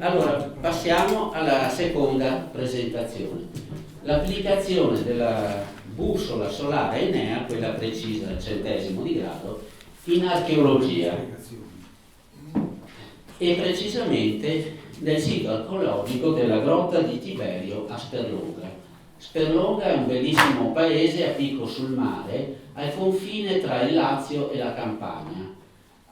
Allora, passiamo alla seconda presentazione. L'applicazione della bussola solare Enea, quella precisa al centesimo di grado, in archeologia e precisamente nel sito archeologico della grotta di Tiberio a Sperlonga. Sperlonga è un bellissimo paese a picco sul mare, al confine tra il Lazio e la Campania.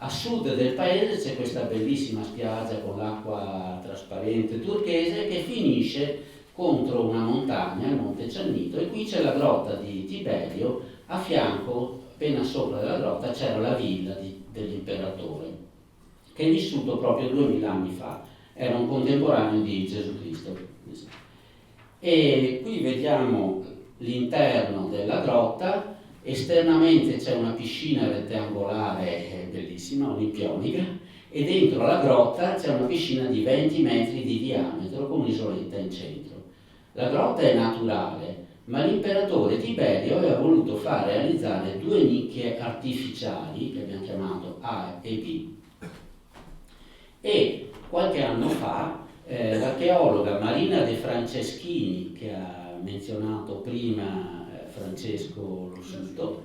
A sud del paese c'è questa bellissima spiaggia con l'acqua trasparente turchese che finisce contro una montagna, il Monte Ciannito, e qui c'è la grotta di Tiberio, a fianco, appena sopra della grotta, c'era la villa dell'imperatore, che è vissuto proprio 2000 anni fa, era un contemporaneo di Gesù Cristo. E qui vediamo l'interno della grotta. Esternamente c'è una piscina rettangolare bellissima, olimpionica, e dentro la grotta c'è una piscina di 20 metri di diametro con un'isoletta in centro. La grotta è naturale, ma l'imperatore Tiberio aveva voluto far realizzare due nicchie artificiali, che abbiamo chiamato A e B, e qualche anno fa l'archeologa Marina De Franceschini, che ha menzionato prima Francesco Lossuto,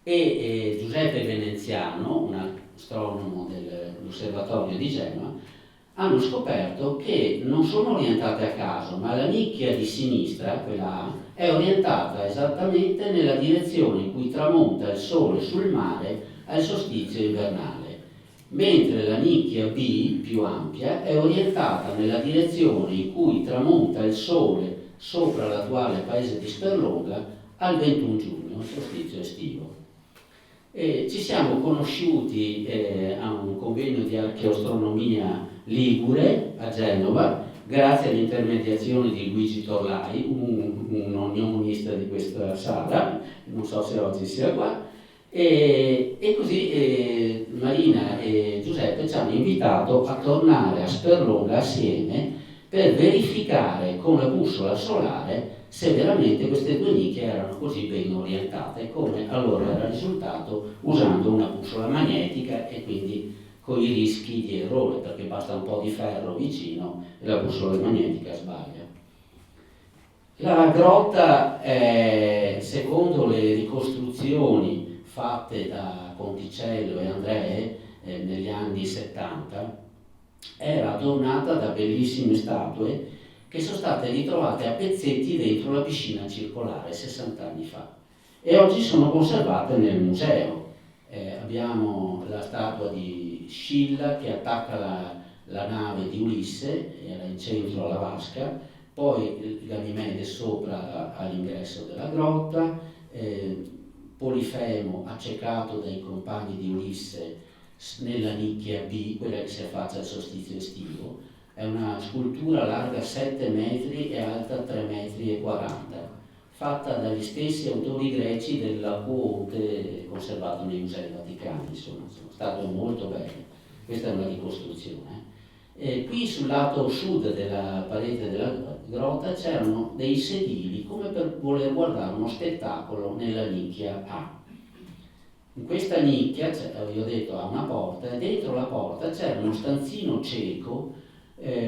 e Giuseppe Veneziano, un astronomo dell'osservatorio di Genova, hanno scoperto che non sono orientate a caso, ma la nicchia di sinistra, quella A, è orientata esattamente nella direzione in cui tramonta il sole sul mare al solstizio invernale, mentre la nicchia B, più ampia, è orientata nella direzione in cui tramonta il sole sopra l'attuale paese di Sperlonga al 21 giugno, il solstizio estivo. Ci siamo conosciuti a un convegno di archeoastronomia ligure a Genova, grazie all'intermediazione di Luigi Torlai, un ognomonista di questa sala, non so se oggi sia qua, e così Marina e Giuseppe ci hanno invitato a tornare a Sperlonga assieme per verificare con la bussola solare se veramente queste due nicchie erano così ben orientate, come allora era risultato usando una bussola magnetica e quindi con i rischi di errore, perché basta un po' di ferro vicino e la bussola magnetica sbaglia. La grotta, secondo le ricostruzioni fatte da Ponticello e Andree negli anni 70, era adornata da bellissime statue che sono state ritrovate a pezzetti dentro la piscina circolare 60 anni fa e oggi sono conservate nel museo. Abbiamo la statua di Scilla che attacca la nave di Ulisse, era in centro alla vasca, poi Ganimede sopra all'ingresso della grotta, Polifemo accecato dai compagni di Ulisse nella nicchia B, quella che si affaccia al solstizio estivo. È una scultura larga 7 metri e alta 3,40 metri, fatta dagli stessi autori greci del Laocoonte conservato nei musei vaticani, insomma, sono state molto belle. Questa è una ricostruzione. Qui sul lato sud della parete della grotta c'erano dei sedili come per voler guardare uno spettacolo nella nicchia A. In questa nicchia, vi ho detto, ha una porta e dentro la porta c'era uno stanzino cieco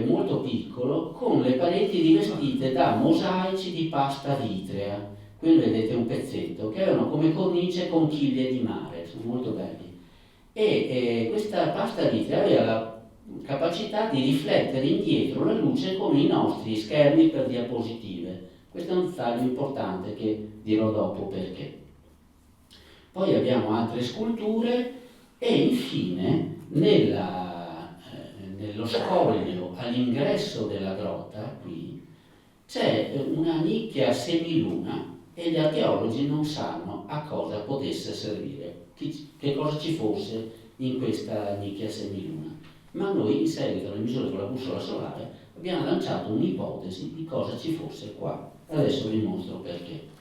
molto piccolo con le pareti rivestite da mosaici di pasta vitrea. Qui vedete un pezzetto che erano come cornice conchiglie di mare, sono molto belli. E questa pasta vitrea aveva la capacità di riflettere indietro la luce come i nostri schermi per diapositive. Questo è un dettaglio importante che dirò dopo perché. Poi abbiamo altre sculture e infine nello scoglio all'ingresso della grotta qui c'è una nicchia semiluna e gli archeologi non sanno a cosa potesse servire, che cosa ci fosse in questa nicchia semiluna. Ma noi in seguito alle misure con la bussola solare abbiamo lanciato un'ipotesi di cosa ci fosse qua. Adesso vi mostro perché.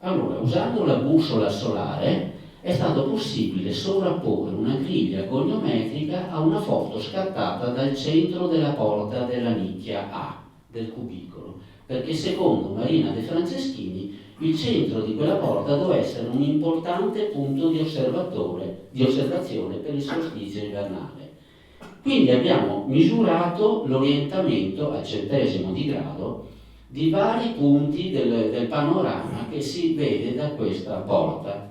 Allora, usando la bussola solare è stato possibile sovrapporre una griglia goniometrica a una foto scattata dal centro della porta della nicchia A del cubicolo, perché secondo Marina De Franceschini il centro di quella porta doveva essere un importante punto di osservazione per il solstizio invernale. Quindi abbiamo misurato l'orientamento al centesimo di grado di vari punti del panorama che si vede da questa porta.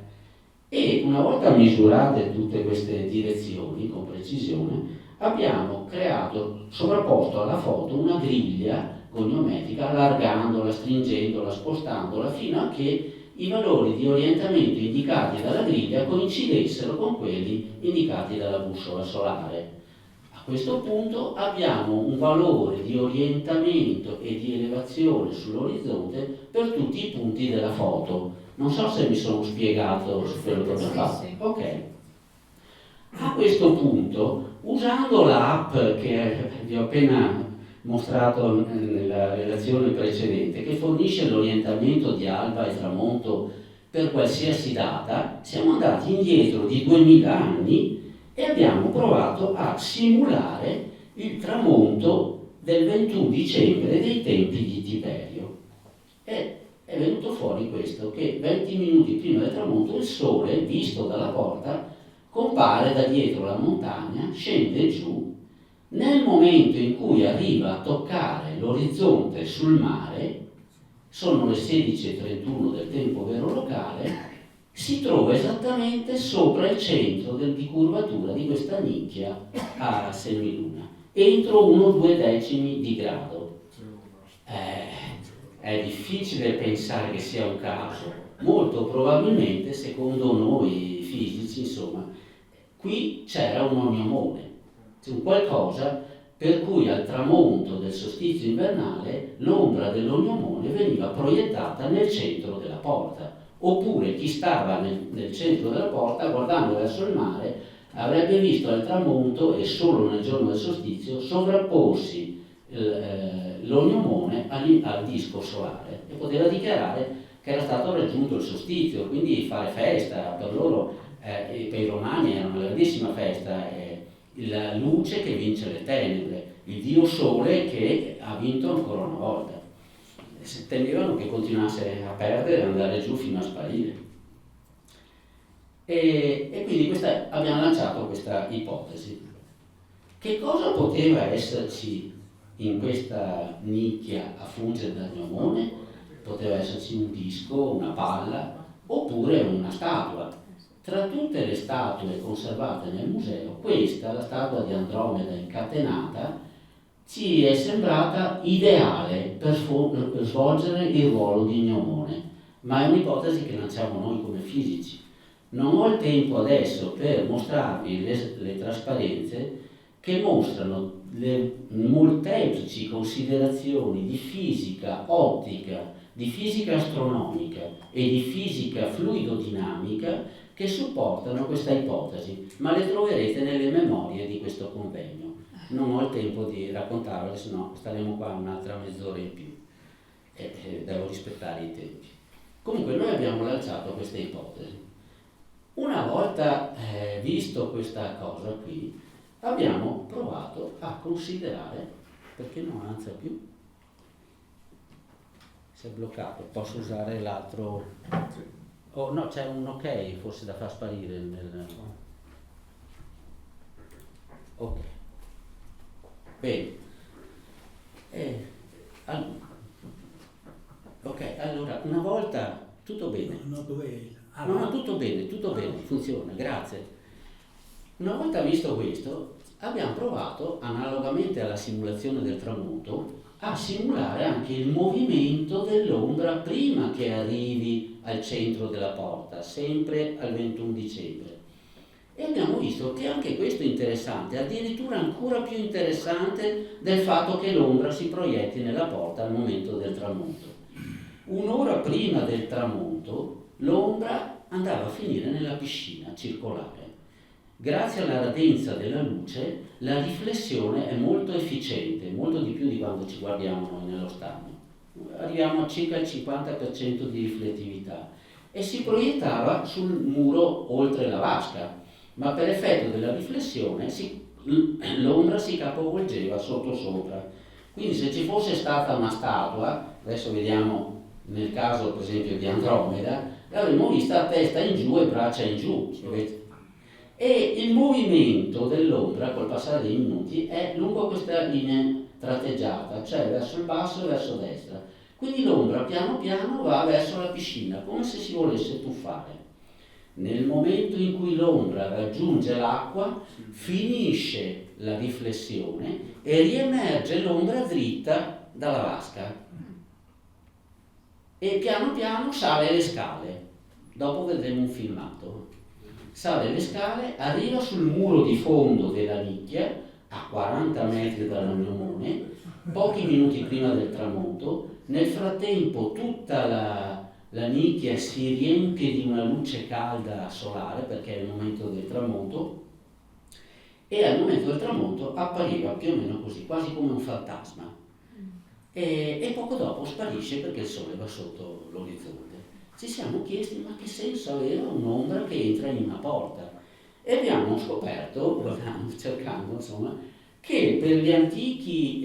E una volta misurate tutte queste direzioni con precisione, abbiamo creato, sovrapposto alla foto, una griglia goniometrica, allargandola, stringendola, spostandola, fino a che i valori di orientamento indicati dalla griglia coincidessero con quelli indicati dalla bussola solare. A questo punto abbiamo un valore di orientamento e di elevazione sull'orizzonte per tutti i punti della foto. Non so se mi sono spiegato su quello che ho fatto. Ok. A questo punto, usando l'app che vi ho appena mostrato nella relazione precedente, che fornisce l'orientamento di alba e tramonto per qualsiasi data, siamo andati indietro di 2000 anni e abbiamo provato a simulare il tramonto del 21 dicembre dei tempi di Tiberio. E è venuto fuori questo, che 20 minuti prima del tramonto il sole, visto dalla porta, compare da dietro la montagna, scende giù. Nel momento in cui arriva a toccare l'orizzonte sul mare, sono le 16:31 del tempo vero locale, si trova esattamente sopra il centro di curvatura di questa nicchia a semiluna, entro 1-2 decimi di grado. È difficile pensare che sia un caso, molto probabilmente, secondo noi fisici, insomma, qui c'era un ognomone, c'è un qualcosa per cui al tramonto del solstizio invernale l'ombra dell'ognomone veniva proiettata nel centro della porta, oppure chi stava nel centro della porta guardando verso il mare avrebbe visto al tramonto e solo nel giorno del solstizio sovrapporsi l'ognomone al disco solare e poteva dichiarare che era stato raggiunto il solstizio, quindi fare festa per loro, per i romani era una grandissima festa, la luce che vince le tenebre, il dio sole che ha vinto ancora una volta. Temevano che continuasse a perdere e andare giù fino a sparire. E quindi abbiamo lanciato questa ipotesi. Che cosa poteva esserci in questa nicchia a fungere da gnomone? Poteva esserci un disco, una palla, oppure una statua. Tra tutte le statue conservate nel museo, questa, la statua di Andromeda incatenata, ci è sembrata ideale per svolgere il ruolo di gnomone, ma è un'ipotesi che lanciamo noi come fisici. Non ho il tempo adesso per mostrarvi le trasparenze che mostrano le molteplici considerazioni di fisica ottica, di fisica astronomica e di fisica fluidodinamica che supportano questa ipotesi, ma le troverete nelle memorie di questo convegno. Non ho il tempo di raccontarvele, se no staremo qua un'altra mezz'ora in più e devo rispettare i tempi. Comunque noi abbiamo lanciato questa ipotesi. Una volta visto questa cosa qui, abbiamo provato a considerare, perché non avanza più? Si è bloccato, posso usare l'altro? Oh no, c'è un ok forse da far sparire ok. Bene. Ok, allora, una volta tutto bene. No, tutto bene, funziona, grazie. Una volta visto questo, abbiamo provato, analogamente alla simulazione del tramonto, a simulare anche il movimento dell'ombra prima che arrivi al centro della porta, sempre al 21 dicembre. E abbiamo visto che anche questo è interessante, addirittura ancora più interessante del fatto che l'ombra si proietti nella porta al momento del tramonto. Un'ora prima del tramonto, l'ombra andava a finire nella piscina circolare. Grazie alla radenza della luce, la riflessione è molto efficiente, molto di più di quando ci guardiamo noi nello stagno. Arriviamo a circa il 50% di riflettività e si proiettava sul muro oltre la vasca, ma per effetto della riflessione l'ombra si capovolgeva sotto sopra. Quindi se ci fosse stata una statua, adesso vediamo nel caso per esempio di Andromeda, l'avremmo vista a testa in giù e braccia in giù. e il movimento dell'ombra col passare dei minuti è lungo questa linea tratteggiata, cioè verso il basso e verso destra. Quindi l'ombra piano piano va verso la piscina, come se si volesse tuffare. Nel momento in cui l'ombra raggiunge l'acqua, finisce la riflessione e riemerge l'ombra dritta dalla vasca. E piano piano sale le scale. Dopo vedremo un filmato. Sale le scale, arriva sul muro di fondo della nicchia, a 40 metri dall'Agnomone, pochi minuti prima del tramonto. Nel frattempo tutta la nicchia si riempie di una luce calda solare, perché è il momento del tramonto, e al momento del tramonto appariva più o meno così, quasi come un fantasma. E poco dopo sparisce perché il sole va sotto l'orizzonte. Ci siamo chiesti ma che senso aveva un'ombra che entra in una porta, e abbiamo scoperto, cercando insomma, che per gli antichi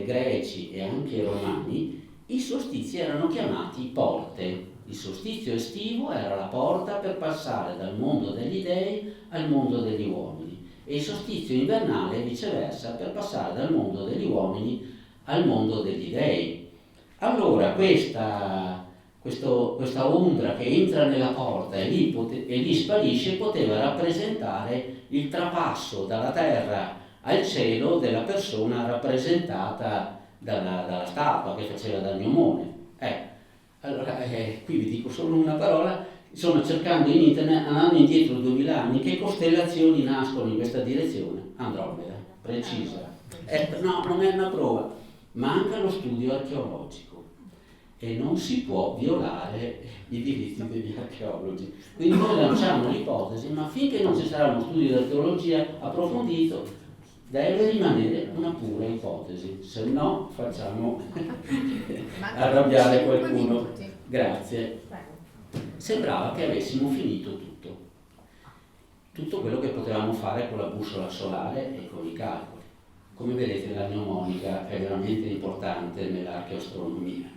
greci e anche romani i solstizi erano chiamati porte. Il solstizio estivo era la porta per passare dal mondo degli dei al mondo degli uomini, e il solstizio invernale viceversa, per passare dal mondo degli uomini al mondo degli dei. Allora questa ombra che entra nella porta e lì sparisce poteva rappresentare il trapasso dalla terra al cielo della persona rappresentata dalla statua che faceva Dagnomone. Allora, qui vi dico solo una parola. Sono cercando in internet, andando indietro 2000 anni, che costellazioni nascono in questa direzione. Andromeda, precisa. No, non è una prova. Manca lo studio archeologico e non si può violare i diritti degli archeologi. Quindi noi lanciamo l'ipotesi, ma finché non ci sarà uno studio di archeologia approfondito deve rimanere una pura ipotesi, se no facciamo arrabbiare qualcuno. Grazie. Sembrava che avessimo finito tutto quello che potevamo fare con la bussola solare e con i calcoli. Come vedete la mnemonica è veramente importante nell'archeoastronomia.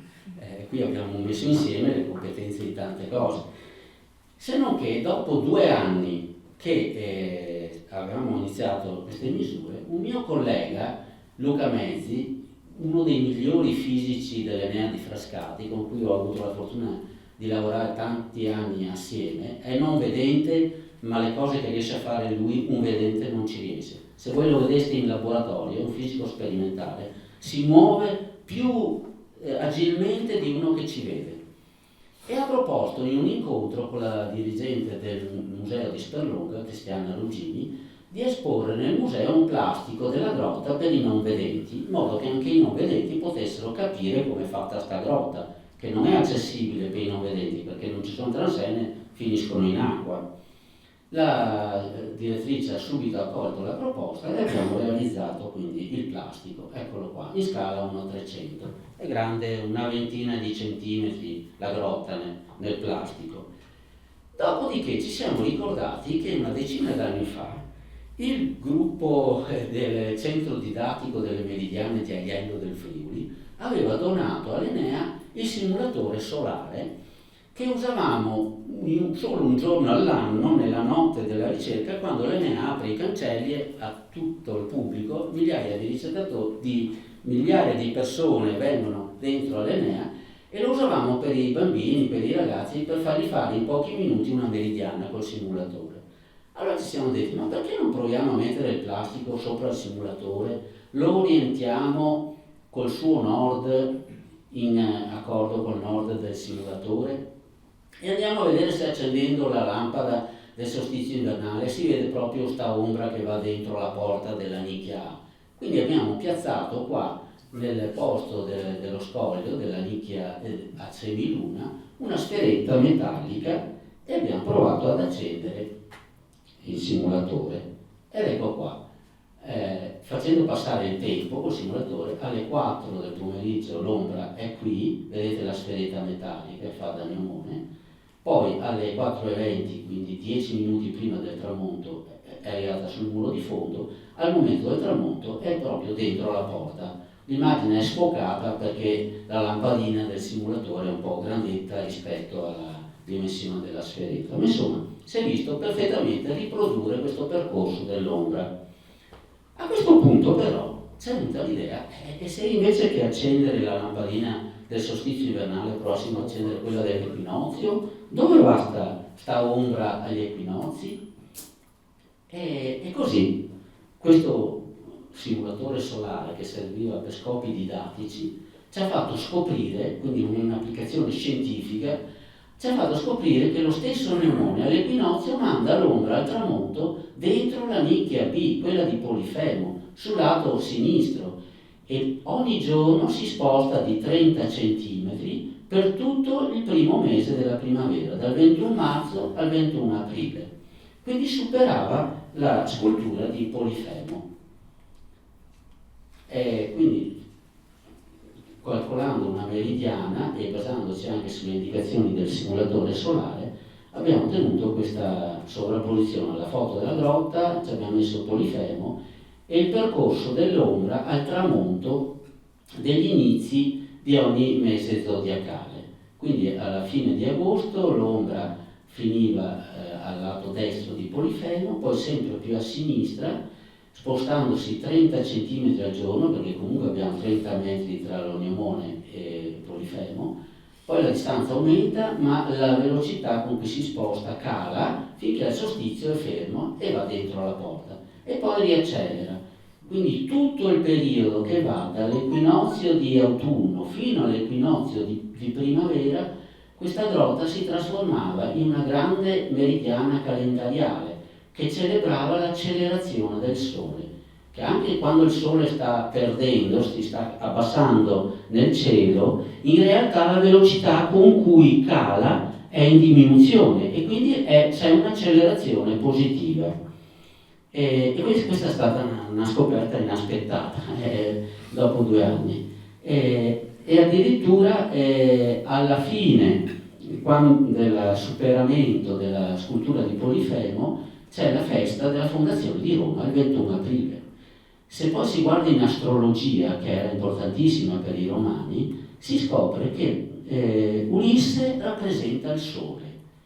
Qui abbiamo messo insieme le competenze di tante cose. Se non che dopo 2 anni che avevamo iniziato queste misure, un mio collega, Luca Mezzi, uno dei migliori fisici dell'Enea di Frascati, con cui ho avuto la fortuna di lavorare tanti anni assieme, è non vedente, ma le cose che riesce a fare lui un vedente non ci riesce. Se voi lo vedeste in laboratorio, è un fisico sperimentale, si muove più agilmente di uno che ci vede. E ha proposto in un incontro con la dirigente del museo di Sperlonga, Cristiana Ruggini, di esporre nel museo un plastico della grotta per i non vedenti, in modo che anche i non vedenti potessero capire come è fatta sta grotta, che non è accessibile per i non vedenti perché non ci sono transenne, finiscono in acqua. La direttrice ha subito accolto la proposta e abbiamo realizzato quindi il plastico, eccolo qua, in scala 1:300. È grande una ventina di centimetri la grotta nel plastico. Dopodiché ci siamo ricordati che una decina d'anni fa il gruppo del centro didattico delle Meridiane di Aiello del Friuli aveva donato all'Enea il simulatore solare che usavamo solo un giorno all'anno nella notte della ricerca, quando l'Enea apre i cancelli a tutto il pubblico, migliaia di ricercatori, migliaia di persone vengono dentro all'Enea, e lo usavamo per i bambini, per i ragazzi, per fargli fare in pochi minuti una meridiana col simulatore. Allora ci siamo detti, ma perché non proviamo a mettere il plastico sopra il simulatore, lo orientiamo col suo nord in accordo col nord del simulatore e andiamo a vedere se accendendo la lampada del solstizio invernale si vede proprio sta ombra che va dentro la porta della nicchia A. Quindi abbiamo piazzato qua nel posto dello scoglio della nicchia a semiluna una sferetta metallica e abbiamo provato ad accendere il simulatore ed ecco qua, facendo passare il tempo col simulatore, alle 4 del pomeriggio l'ombra è qui, vedete la sferetta metallica che fa da gnomone, poi alle 4:20, quindi 10 minuti prima del tramonto, è arrivata sul muro di fondo, al momento del tramonto è proprio dentro la porta. L'immagine è sfocata perché la lampadina del simulatore è un po' grandetta rispetto dimensione della sferetta, ma insomma si è visto perfettamente riprodurre questo percorso dell'ombra. A questo punto però c'è venuta l'idea, che se invece che accendere la lampadina del solstizio invernale prossimo a accendere quella dell'equinozio, dove va sta ombra agli equinozi? E così questo simulatore solare che serviva per scopi didattici ci ha fatto scoprire, quindi un'applicazione scientifica, ci ha fatto scoprire che lo stesso Neumone all'equinozio manda l'ombra al tramonto dentro la nicchia B, quella di Polifemo, sul lato sinistro, e ogni giorno si sposta di 30 centimetri per tutto il primo mese della primavera, dal 21 marzo al 21 aprile. Quindi superava la scultura di Polifemo. Quindi, calcolando una meridiana e basandoci anche sulle indicazioni del simulatore solare, abbiamo ottenuto questa sovrapposizione alla foto della grotta, ci abbiamo messo Polifemo e il percorso dell'ombra al tramonto degli inizi di ogni mese zodiacale. Quindi alla fine di agosto l'ombra finiva al lato destro di Polifemo, poi sempre più a sinistra, spostandosi 30 cm al giorno, perché comunque abbiamo 30 metri tra l'Oniomone e Polifemo, poi la distanza aumenta, ma la velocità con cui si sposta cala finché al solstizio è fermo e va dentro la porta, e poi riaccelera. Quindi tutto il periodo che va dall'equinozio di autunno fino all'equinozio di primavera, questa grotta si trasformava in una grande meridiana calendariale che celebrava l'accelerazione del Sole, che anche quando il Sole sta perdendo, si sta abbassando nel cielo, in realtà la velocità con cui cala è in diminuzione e quindi c'è un'accelerazione positiva. E questa è stata una scoperta inaspettata dopo 2 anni. E addirittura alla fine del superamento della scultura di Polifemo c'è la festa della fondazione di Roma il 21 aprile. Se poi si guarda in astrologia, che era importantissima per i romani, si scopre che Ulisse rappresenta il sole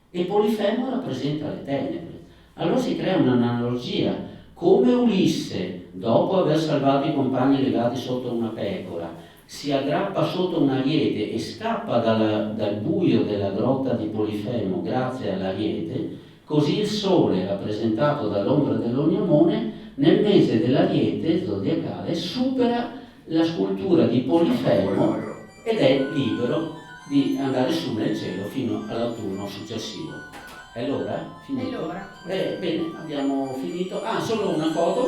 e Polifemo rappresenta le tenebre. Allora si crea un'analogia, come Ulisse, dopo aver salvato i compagni legati sotto una pecora, si aggrappa sotto un ariete e scappa dal buio della grotta di Polifemo grazie all'ariete, così il Sole, rappresentato dall'ombra dell'Oniomone, nel mese dell'Ariete zodiacale supera la scultura di Polifemo ed è libero di andare su nel cielo fino all'autunno successivo. È l'ora? Finito? È l'ora. Bene, abbiamo finito. Solo una foto.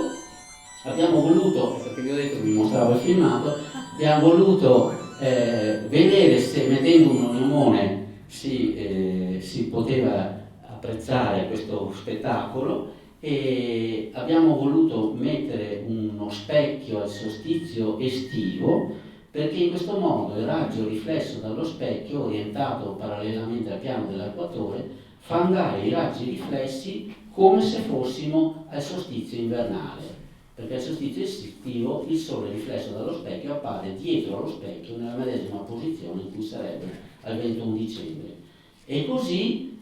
Abbiamo voluto, perché vi ho detto che vi mostravo il filmato, abbiamo voluto vedere se mettendo un Oniomone si poteva apprezzare questo spettacolo, e abbiamo voluto mettere uno specchio al solstizio estivo, perché in questo modo il raggio riflesso dallo specchio, orientato parallelamente al piano dell'equatore, fa andare i raggi riflessi come se fossimo al solstizio invernale, perché al solstizio estivo il sole riflesso dallo specchio appare dietro allo specchio nella medesima posizione in cui sarebbe al 21 dicembre. E così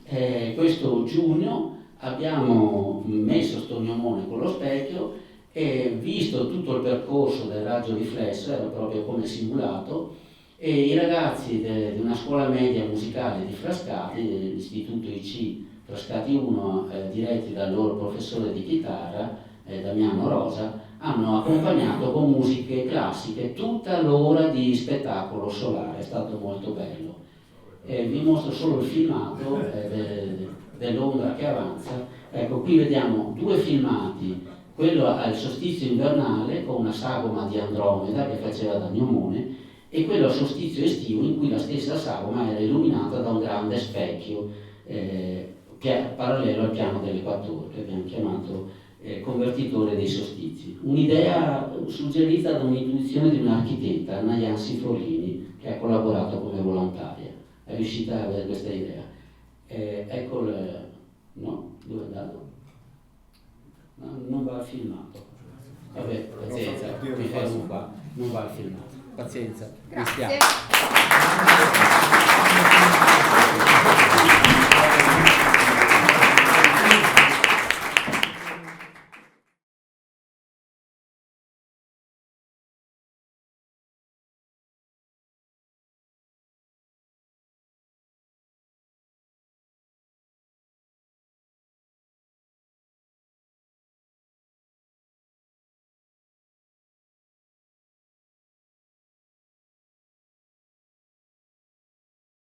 questo giugno abbiamo messo sto Oniomone con lo specchio e visto tutto il percorso del raggio riflesso, era proprio come simulato, e i ragazzi di una scuola media musicale di Frascati, dell'istituto IC Frascati 1, diretti dal loro professore di chitarra, Damiano Rosa, hanno accompagnato con musiche classiche tutta l'ora di spettacolo solare. È stato molto bello. Vi mostro solo il filmato dell'ombra che avanza. Ecco, qui vediamo 2 filmati, quello al solstizio invernale con una sagoma di Andromeda che faceva da Oniomone, e quello al solstizio estivo in cui la stessa sagoma era illuminata da un grande specchio parallelo al piano dell'equatore, che abbiamo chiamato convertitore dei solstizi. Un'idea suggerita da un'intuizione di un'architetta, Anna Jansi Florini, che ha collaborato come volontaria. È riuscita a avere questa idea. Ecco no? Dove è andato? No, non va il filmato. Vabbè, pazienza, mi fermo qua, non va il filmato. Pazienza. Grazie.